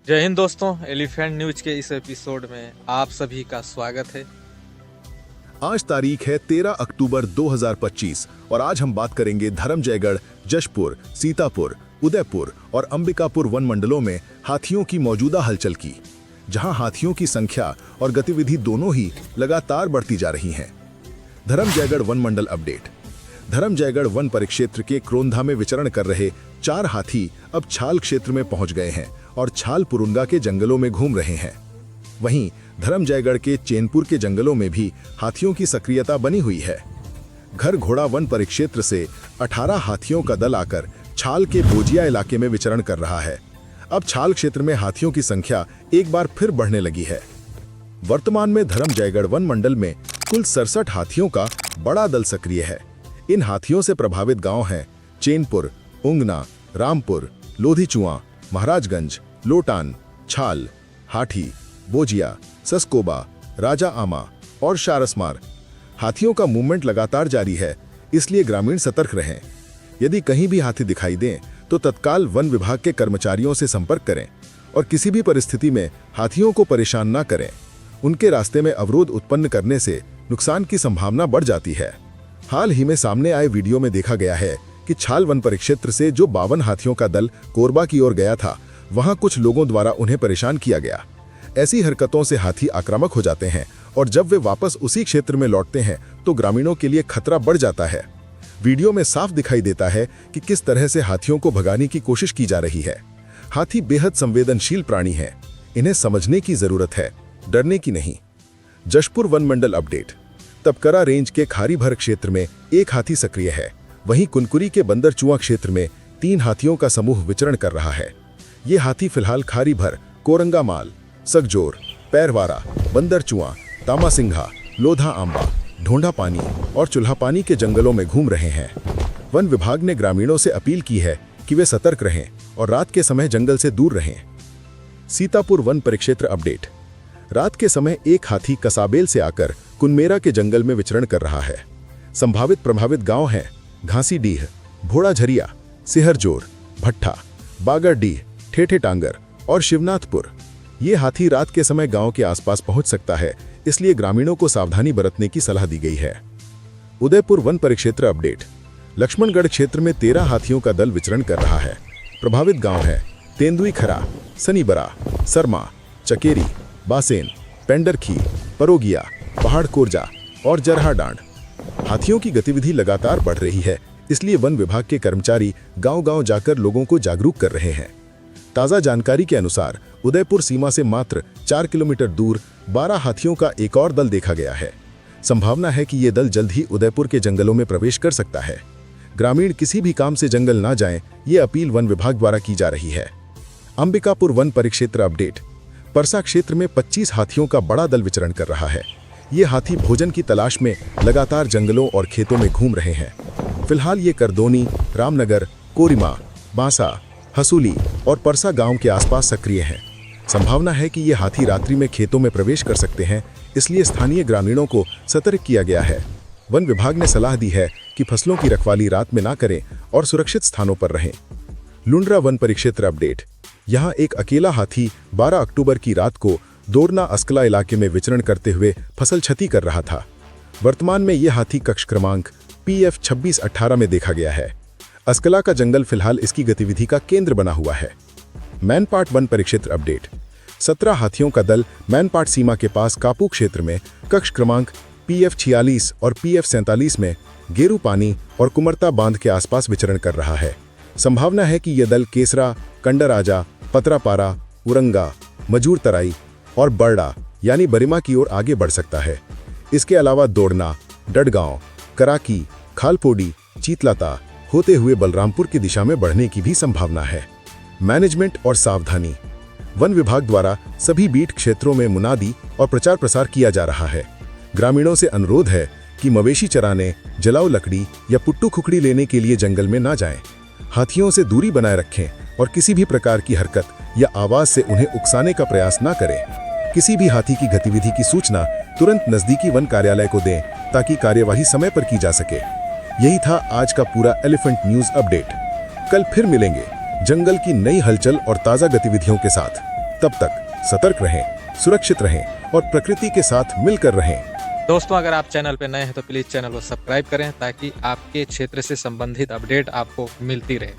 जय हिंद दोस्तों, elephant news के इस एपिसोड में आप सभी का स्वागत है। आज तारीख है 13 अक्टूबर 2025 और आज हम बात करेंगे धर्मजयगढ़, जशपुर, सीतापुर, उदयपुर और अंबिकापुर वन मंडलों में हाथियों की मौजूदा हलचल की, जहां हाथियों की संख्या और गतिविधि दोनों ही लगातार बढ़ती जा रही हैं। धर्मजयगढ़ वन मंडल अपडेट। धर्मजयगढ़ वन परिक्षेत्र के क्रोंधा में विचरण कर रहे 4 हाथी अब छाल क्षेत्र में पहुंच गए हैं और छाल पुरुंगा के जंगलों में घूम रहे हैं। वहीं धर्मजयगढ़ के चैनपुर के जंगलों में भी हाथियों की सक्रियता बनी हुई है। घर घोड़ा वन परिक्षेत्र से 18 हाथियों का दल आकर छाल के बोजिया इलाके में विचरण कर रहा है। अब छाल क्षेत्र में हाथियों की संख्या एक बार फिर बढ़ने लगी है। वर्तमान में धर्मजयगढ़ वन मंडल में कुल 67 हाथियों का बड़ा दल सक्रिय है। इन हाथियों से प्रभावित गांव हैं चैनपुर, उंगना, रामपुर, लोधीचुआ, महाराजगंज, लोटान, छाल, हाठी, बोजिया, सस्कोबा, राजा आमा और शारसमार। हाथियों का मूवमेंट लगातार जारी है, इसलिए ग्रामीण सतर्क रहें। यदि कहीं भी हाथी दिखाई दें तो तत्काल वन विभाग के कर्मचारियों से संपर्क करें और किसी भी परिस्थिति में हाथियों को परेशान न करें। उनके रास्ते में अवरोध उत्पन्न करने से नुकसान की संभावना बढ़ जाती है। हाल ही में सामने आए वीडियो में देखा गया है कि छाल वन परिक्षेत्र से जो 52 हाथियों का दल कोरबा की ओर गया था, वहां कुछ लोगों द्वारा उन्हें परेशान किया गया। ऐसी हरकतों से हाथी आक्रामक हो जाते हैं और जब वे वापस उसी क्षेत्र में लौटते हैं तो ग्रामीणों के लिए खतरा बढ़ जाता है। वीडियो में साफ दिखाई देता है कि किस तरह से हाथियों को भगाने की कोशिश की जा रही है। हाथी बेहद संवेदनशील प्राणी हैं, इन्हें समझने की जरूरत है, डरने की नहीं। जशपुर वन मंडल अपडेट। तपकरा रेंज के खारीभर क्षेत्र में 1 हाथी सक्रिय है। वहीं कुनकुरी के बंदरचुआ क्षेत्र में 3 हाथियों का समूह विचरण कर रहा है। ये हाथी फिलहाल खारीभर, कोरंगामाल, सगजोर, पैरवारा, बंदरचुआ, तामासिंघा, लोधा आंबा, ढोंढा पानी और चूल्हा पानी के जंगलों में घूम रहे हैं। वन विभाग ने ग्रामीणों से अपील की है कि वे सतर्क रहें और रात के समय जंगल से दूर रहें। सीतापुर वन परिक्षेत्र अपडेट। रात के समय एक हाथी कसाबेल से आकर कुनमेरा के जंगल में विचरण कर रहा है। संभावित प्रभावित गांव हैं घासीडीह, भोड़ाझरिया, सिहरजोर, भट्ठा, बागरडीह, ठेठे टांगर और शिवनाथपुर। ये हाथी रात के समय गांव के आसपास पहुंच सकता है, इसलिए ग्रामीणों को सावधानी बरतने की सलाह दी गई है। उदयपुर वन परिक्षेत्र अपडेट। लक्ष्मणगढ़ क्षेत्र में 13 हाथियों का दल विचरण कर रहा है। प्रभावित गांव है तेंदुई खरा, सनीबरा, सरमा, चकेरी, बासेन, पेंडरखी, परोगिया, पहाड़ कोरजा और जरहा डांड। हाथियों की गतिविधि लगातार बढ़ रही है, इसलिए वन विभाग के कर्मचारी गांव-गांव जाकर लोगों को जागरूक कर रहे हैं। ताज़ा जानकारी के अनुसार उदयपुर सीमा से मात्र 4 किलोमीटर दूर 12 हाथियों का एक और दल देखा गया है। संभावना है कि ये दल जल्द ही उदयपुर के जंगलों में प्रवेश कर सकता है। ग्रामीण किसी भी काम से जंगल ना जाएं, ये अपील वन विभाग द्वारा की जा रही है। अंबिकापुर वन परिक्षेत्र अपडेट। परसा क्षेत्र में 25 हाथियों का बड़ा दल विचरण कर रहा है। ये हाथी भोजन की तलाश में लगातार जंगलों और खेतों में घूम रहे हैं। फिलहाल ये करदोनी, रामनगर, कोरिमा, बांसा, हसूली और परसा गांव के आसपास सक्रिय हैं। संभावना है कि ये हाथी रात्रि में खेतों में प्रवेश कर सकते हैं, इसलिए स्थानीय ग्रामीणों को सतर्क किया गया है। वन विभाग ने सलाह दी है कि फसलों की रखवाली रात में ना करें और सुरक्षित स्थानों पर रहें। लुंड्रा वन परिक्षेत्र अपडेट। यहाँ एक अकेला हाथी 12 अक्टूबर की रात को दोरना अस्कला इलाके में विचरण करते हुए फसल क्षति कर रहा था। वर्तमान में यह हाथी कक्ष क्रमांक PF 2618 में देखा गया है। अस्कला का जंगल फिलहाल इसकी गतिविधि का केंद्र बना हुआ है। मैनपाट वन परिक्षेत्र अपडेट। 17 हाथियों का दल मैनपाट सीमा के पास कापू क्षेत्र में कक्ष क्रमांक PF 46 और PF 47 में गेरू पानी और कुमरता बांध के आसपास विचरण कर रहा है। संभावना है कि यह दल केसरा, कंडराजा, पतरापारा, उरंगा, मजूर तराई और बरडा यानी बरिमा की ओर आगे बढ़ सकता है। इसके अलावा दोड़ना, डडगांव, कराकी, खालपोडी, चीतलाता होते हुए बलरामपुर की दिशा में बढ़ने की भी संभावना है। मैनेजमेंट और सावधानी। वन विभाग द्वारा सभी बीट क्षेत्रों में मुनादी और प्रचार प्रसार किया जा रहा है। ग्रामीणों से अनुरोध है कि मवेशी चराने, जलाऊ लकड़ी या पुट्टू खुकड़ी लेने के लिए जंगल में ना जाएं। हाथियों से दूरी बनाए रखें और किसी भी प्रकार की हरकत या आवाज से उन्हें उकसाने का प्रयास ना करें। किसी भी हाथी की गतिविधि की सूचना तुरंत नजदीकी वन कार्यालय को दें ताकि कार्यवाही समय पर की जा सके। यही था आज का पूरा एलिफेंट न्यूज अपडेट। कल फिर मिलेंगे जंगल की नई हलचल और ताज़ा गतिविधियों के साथ। तब तक सतर्क रहें, सुरक्षित रहें और प्रकृति के साथ मिलकर रहें। दोस्तों, अगर आप चैनल पे नए हैं तो प्लीज चैनल को सब्सक्राइब करें ताकि आपके क्षेत्र से संबंधित अपडेट आपको मिलती रहे।